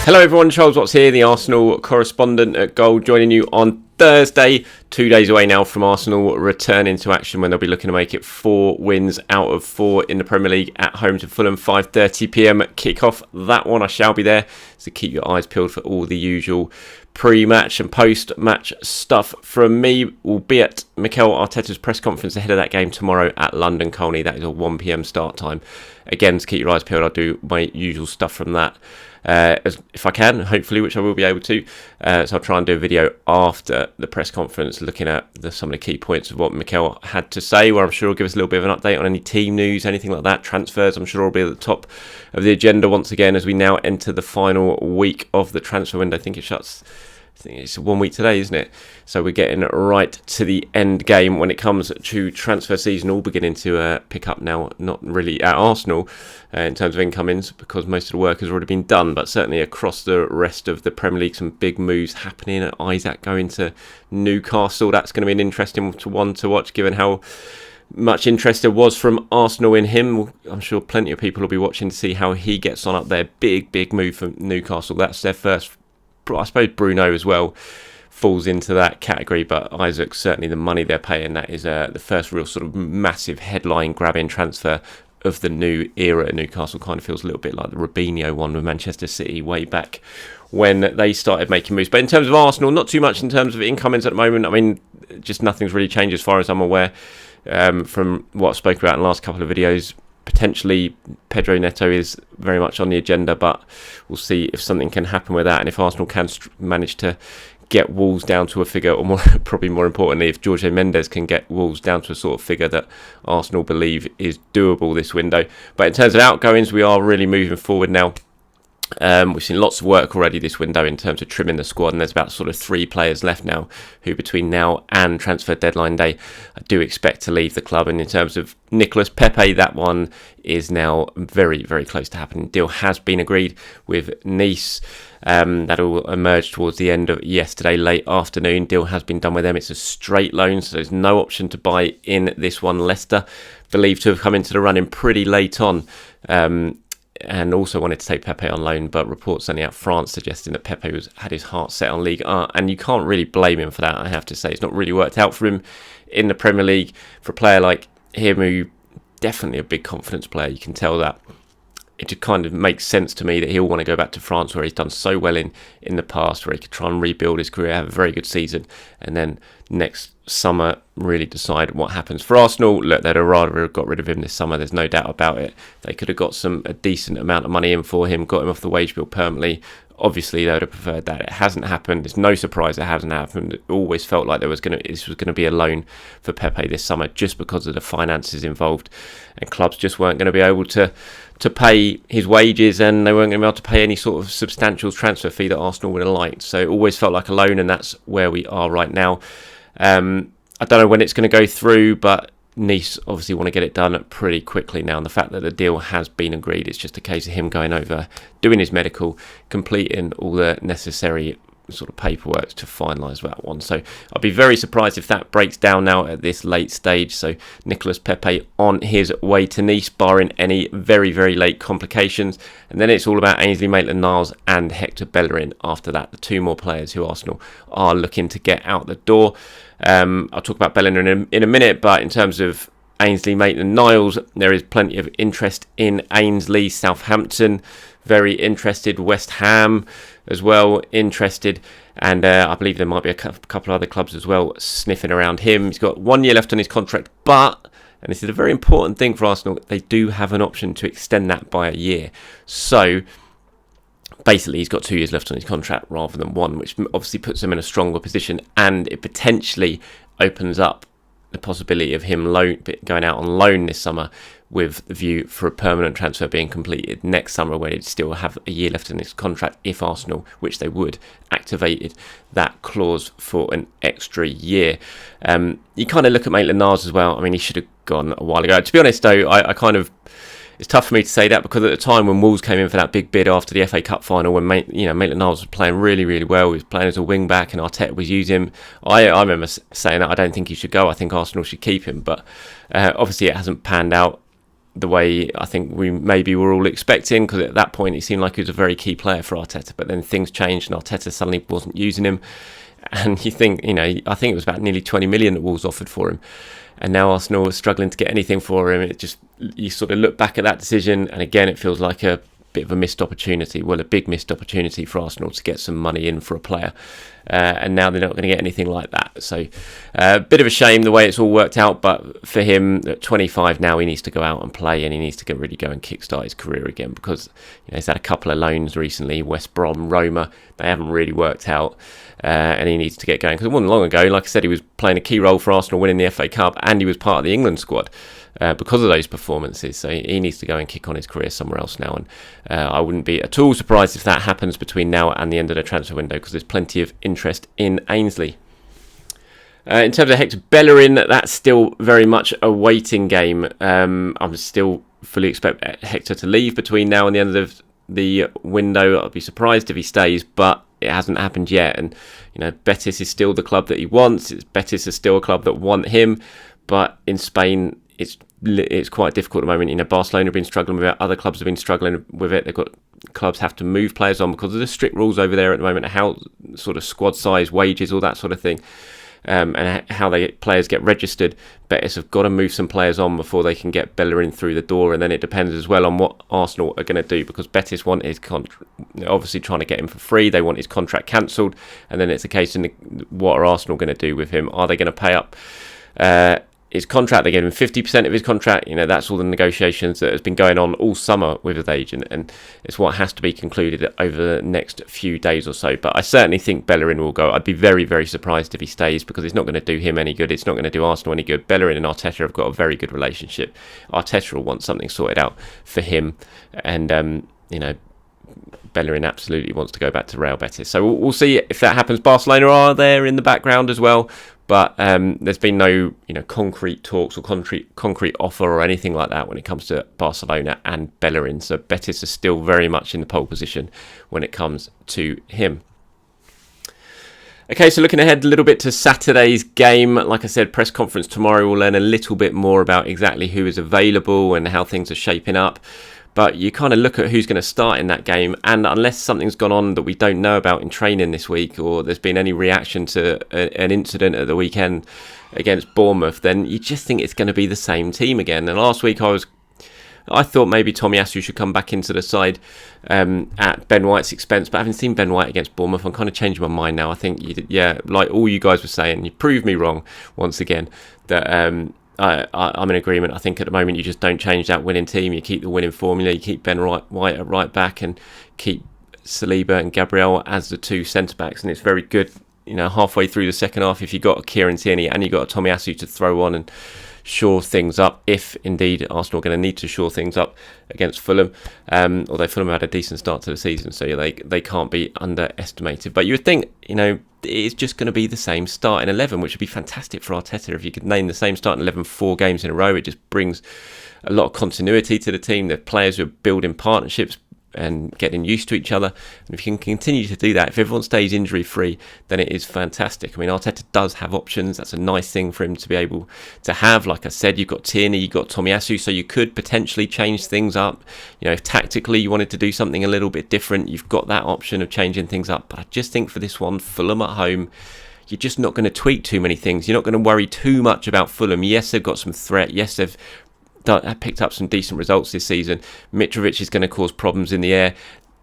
Hello everyone, Charles Watts here, the Arsenal correspondent at Goal, joining you on Thursday, 2 days away now from Arsenal returning to action when they'll be looking to make it 4 wins out of 4 in the Premier League at home to Fulham. 5:30pm kick-off. That one I shall be there, so keep your eyes peeled for all the usual pre-match and post-match stuff from me. We'll be at Mikel Arteta's press conference ahead of that game tomorrow at London Colney. That is a 1pm start time. Again, to keep your eyes peeled, I'll do my usual stuff from that. If I can, hopefully, which I will be able to. So I'll try and do a video after the press conference looking at some of the key points of what Mikel had to say, where I'm sure he'll give us a little bit of an update on any team news, anything like that. Transfers, I'm sure, will be at the top of the agenda once again as we now enter the final week of the transfer window. I think it's 1 week today, isn't it? So we're getting right to the end game when it comes to transfer season, all beginning to pick up now, not really at Arsenal in terms of incomings because most of the work has already been done, but certainly across the rest of the Premier League, some big moves happening. Isaac going to Newcastle, that's going to be an interesting one to watch given how much interest there was from Arsenal in him. I'm sure plenty of people will be watching to see how he gets on up there. Big move from Newcastle. That's their first. I suppose Bruno as well falls into that category, but Isaac's certainly the money they're paying. That is the first real sort of massive headline grabbing transfer of the new era at Newcastle. Kind of feels a little bit like the Robinho one with Manchester City way back when they started making moves. But in terms of Arsenal, not too much in terms of incomings at the moment. I mean, just nothing's really changed as far as I'm aware from what I spoke about in the last couple of videos. Potentially Pedro Neto is very much on the agenda, but we'll see if something can happen with that and if Arsenal can manage to get Wolves down to a figure, or probably more importantly, if Jorge Mendes can get Wolves down to a sort of figure that Arsenal believe is doable this window. But in terms of outgoings, we are really moving forward now. We've seen lots of work already this window in terms of trimming the squad, and there's about sort of 3 players left now who between now and transfer deadline day I do expect to leave the club. And in terms of Nicolas Pepe, that one is now very close to happening. Deal has been agreed with Nice. That will emerge towards the end of yesterday late afternoon. Deal has been done with them. It's a straight loan, so there's no option to buy in this one. Leicester believed to have come into the running pretty late on, and also wanted to take Pepe on loan, but reports only out France suggesting that Pepe had his heart set on Ligue 1, and you can't really blame him for that, I have to say. It's not really worked out for him in the Premier League. For a player like him, who definitely a big confidence player, you can tell that. It just kind of makes sense to me that he'll want to go back to France, where he's done so well in the past, where he could try and rebuild his career, have a very good season, and then next summer really decide what happens. For Arsenal, look, they'd have rather got rid of him this summer, there's no doubt about it. They could have got a decent amount of money in for him, got him off the wage bill permanently. Obviously, they would have preferred that. It hasn't happened. It's no surprise it hasn't happened. It always felt like this was going to be a loan for Pepe this summer, just because of the finances involved, and clubs just weren't going to be able to pay his wages, and they weren't going to be able to pay any sort of substantial transfer fee that Arsenal would have liked. So it always felt like a loan, and that's where we are right now. I don't know when it's going to go through, but Nice obviously want to get it done pretty quickly now, and the fact that the deal has been agreed, it's just a case of him going over, doing his medical, completing all the necessary sort of paperwork to finalise that one. So I'll be very surprised if that breaks down now at this late stage. So Nicolas Pepe on his way to Nice, barring any very late complications, and then it's all about Ainsley, Maitland-Niles and Hector Bellerin after that, the 2 more players who Arsenal are looking to get out the door. I'll talk about Bellerin in a minute, but in terms of Ainsley, Maitland-Niles, there is plenty of interest in Ainsley. Southampton very interested, West Ham as well interested, and I believe there might be a couple of other clubs as well sniffing around him. He's got 1 year left on his contract, but, and this is a very important thing for Arsenal, they do have an option to extend that by a year. So basically he's got 2 years left on his contract rather than 1, which obviously puts him in a stronger position, and it potentially opens up the possibility of him going out on loan this summer, with the view for a permanent transfer being completed next summer, where he'd still have a year left in his contract if Arsenal, which they would, activated that clause for an extra year. You kind of look at Maitland-Niles as well. I mean, he should have gone a while ago. To be honest, though, I kind of it's tough for me to say that, because at the time when Wolves came in for that big bid after the FA Cup final, when Maitland-Niles was playing really well, he was playing as a wing back and Arteta was using him. I remember saying that I don't think he should go. I think Arsenal should keep him, but obviously it hasn't panned out the way I think we maybe were all expecting, because at that point it seemed like he was a very key player for Arteta, but then things changed and Arteta suddenly wasn't using him. And you think, I think it was about nearly 20 million that Wolves offered for him. And now Arsenal are struggling to get anything for him. You sort of look back at that decision, and again, it feels like a bit of a missed opportunity. Well, a big missed opportunity for Arsenal to get some money in for a player. And now they're not going to get anything like that. So a bit of a shame the way it's all worked out. But for him, at 25 now, he needs to go out and play, and he needs to really go and kickstart his career again, because he's had a couple of loans recently, West Brom, Roma. They haven't really worked out. And he needs to get going, because it wasn't long ago, like I said, he was playing a key role for Arsenal winning the FA Cup, and he was part of the England squad because of those performances. So he needs to go and kick on his career somewhere else now, and I wouldn't be at all surprised if that happens between now and the end of the transfer window, because there's plenty of interest in Ainsley. In terms of Hector Bellerin, that's still very much a waiting game. I'm still fully expect Hector to leave between now and the end of the window. I'd be surprised if he stays, but it hasn't happened yet. And Betis is still the club that he wants. Betis is still a club that want him, but in Spain it's quite difficult at the moment. Barcelona have been struggling with it. Other clubs have been struggling with it. Clubs have to move players on because of the strict rules over there at the moment, how sort of squad size, wages, all that sort of thing. And how players get registered. Betis have got to move some players on before they can get Bellerin through the door, and then it depends as well on what Arsenal are going to do, because Betis want his obviously trying to get him for free. They want his contract cancelled, and then it's a case of what are Arsenal going to do with him? Are they going to pay up his contract? They gave him 50% of his contract. That's all the negotiations that has been going on all summer with his agent, and it's what has to be concluded over the next few days or so. But I certainly think Bellerin will go. I'd be very, very surprised if he stays, because it's not going to do him any good. It's not going to do Arsenal any good. Bellerin and Arteta have got a very good relationship. Arteta will want something sorted out for him, and Bellerin absolutely wants to go back to Real Betis. So we'll see if that happens. Barcelona are there in the background as well, but there's been no concrete talks or concrete offer or anything like that when it comes to Barcelona and Bellerin. So Betis is still very much in the pole position when it comes to him. Okay, so looking ahead a little bit to Saturday's game, like I said, press conference tomorrow, we'll learn a little bit more about exactly who is available and how things are shaping up. But you kind of look at who's going to start in that game, and unless something's gone on that we don't know about in training this week, or there's been any reaction to an incident at the weekend against Bournemouth, then you just think it's going to be the same team again. And last week I thought maybe Tomiyasu should come back into the side at Ben White's expense, but having seen Ben White against Bournemouth, I'm kind of changing my mind now. I think, like all you guys were saying, you proved me wrong once again, that I'm in agreement. I think at the moment you just don't change that winning team. You keep the winning formula. You keep Ben White at right back and keep Saliba and Gabriel as the two centre-backs, and it's very good, halfway through the second half, if you've got a Kieran Tierney and you've got a Tomiyasu to throw on and shore things up, if indeed Arsenal are going to need to shore things up against Fulham, although Fulham had a decent start to the season, so they can't be underestimated. But you would think, it's just going to be the same starting 11, which would be fantastic for Arteta. If you could name the same starting 11 4 games in a row, it just brings a lot of continuity to the team. The players are building partnerships and getting used to each other, and if you can continue to do that, if everyone stays injury free, then it is fantastic. I mean, Arteta does have options. That's a nice thing for him to be able to have. Like I said, you've got Tierney, you've got Tomiyasu, so you could potentially change things up. If tactically you wanted to do something a little bit different, you've got that option of changing things up. But I just think for this one, Fulham at home, you're just not going to tweak too many things. You're not going to worry too much about Fulham. Yes, they've got some threat. Yes, they've picked up some decent results this season. Mitrovic is going to cause problems in the air.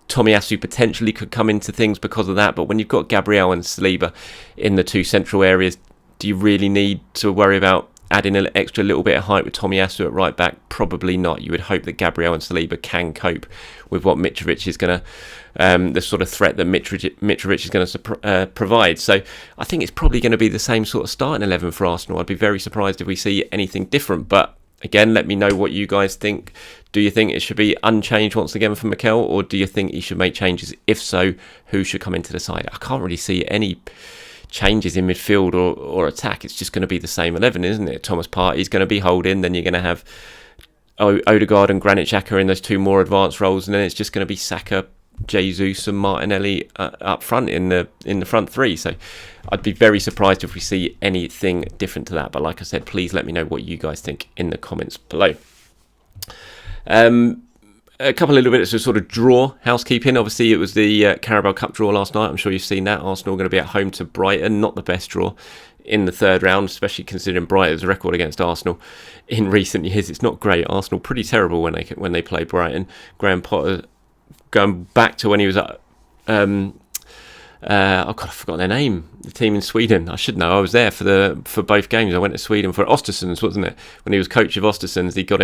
Tomiyasu potentially could come into things because of that, but when you've got Gabriel and Saliba in the two central areas, do you really need to worry about adding an extra little bit of height with Tomiyasu at right back? Probably not. You would hope that Gabriel and Saliba can cope with what Mitrovic is going to, the sort of threat that Mitrovic is going to provide. So I think it's probably going to be the same sort of starting 11 for Arsenal. I'd be very surprised if we see anything different, but again, let me know what you guys think. Do you think it should be unchanged once again for Mikel, or do you think he should make changes? If so, who should come into the side? I can't really see any changes in midfield or attack. It's just going to be the same 11, isn't it? Thomas Partey's going to be holding, then you're going to have Odegaard and Granit Xhaka in those two more advanced roles, and then it's just going to be Saka, Jesus and Martinelli up front in the front three. So I'd be very surprised if we see anything different to that. But like I said, please let me know what you guys think in the comments below. A couple of little bits of sort of draw housekeeping. Obviously, it was the Carabao Cup draw last night. I'm sure you've seen that. Arsenal are going to be at home to Brighton. Not the best draw in the third round, especially considering Brighton's record against Arsenal in recent years. It's not great. Arsenal pretty terrible when they play Brighton. Graham Potter, going back to when he was at I've forgotten their name. The team in Sweden. I should know. I was there for both games. I went to Sweden for Östersunds, wasn't it? When he was coach of Östersunds, he got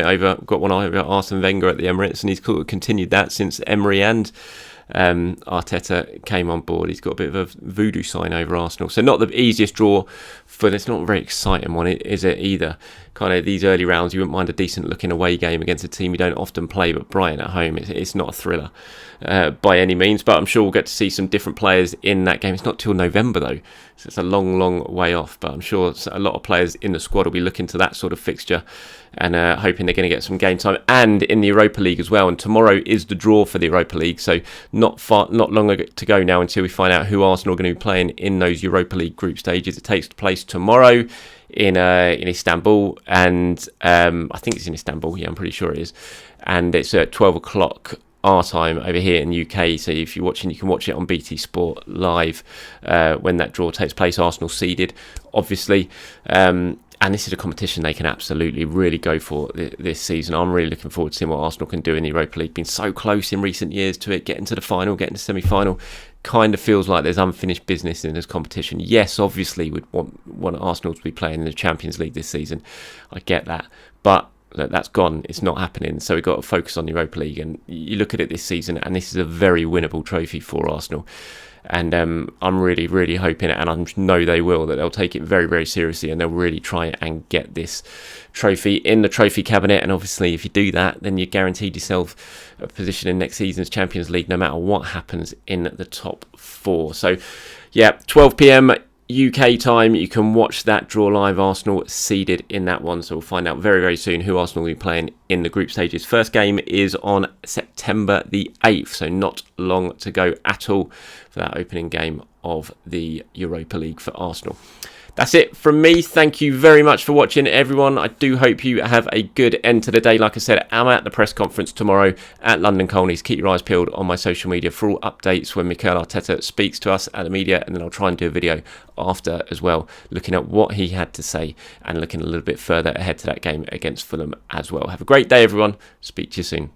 one over Arsene Wenger at the Emirates, and he's continued that since Emery and Arteta came on board. He's got a bit of a voodoo sign over Arsenal. So not the easiest draw, but it's not a very exciting one, is it either? Kind of these early rounds, you wouldn't mind a decent looking away game against a team you don't often play, but Brighton at home, it's not a thriller by any means. But I'm sure we'll get to see some different players in that game. It's not till November though, so it's a long, long way off. But I'm sure a lot of players in the squad will be looking to that sort of fixture and hoping they're going to get some game time, and in the Europa League as well. And tomorrow is the draw for the Europa League, so not long to go now until we find out who Arsenal are going to be playing in those Europa League group stages. It takes place tomorrow in Istanbul, and I think it's in Istanbul. Yeah, I'm pretty sure it is, and it's at 12 o'clock our time over here in the UK. So if you're watching, you can watch it on BT Sport live when that draw takes place. Arsenal seeded, obviously. And this is a competition they can absolutely really go for this season. I'm really looking forward to seeing what Arsenal can do in the Europa League. Been so close in recent years to it, getting to the final, getting to semi-final. Kind of feels like there's unfinished business in this competition. Yes, obviously we'd want Arsenal to be playing in the Champions League this season. I get that. But look, that's gone. It's not happening. So we've got to focus on the Europa League. And you look at it this season, and this is a very winnable trophy for Arsenal. And I'm really, really hoping, and I know they will, that they'll take it very, very seriously, and they'll really try and get this trophy in the trophy cabinet. And obviously, if you do that, then you're guaranteed yourself a position in next season's Champions League, no matter what happens in the top four. So, yeah, 12 p.m. UK time, you can watch that draw live. Arsenal seeded in that one, so we'll find out very, very soon who Arsenal will be playing in the group stages. First game is on September the 8th, so not long to go at all for that opening game of the Europa League for Arsenal. That's it from me. Thank you very much for watching, everyone. I do hope you have a good end to the day. Like I said, I'm at the press conference tomorrow at London Colneys. Keep your eyes peeled on my social media for all updates when Mikel Arteta speaks to us at the media, and then I'll try and do a video after as well, looking at what he had to say and looking a little bit further ahead to that game against Fulham as well. Have a great day, everyone. Speak to you soon.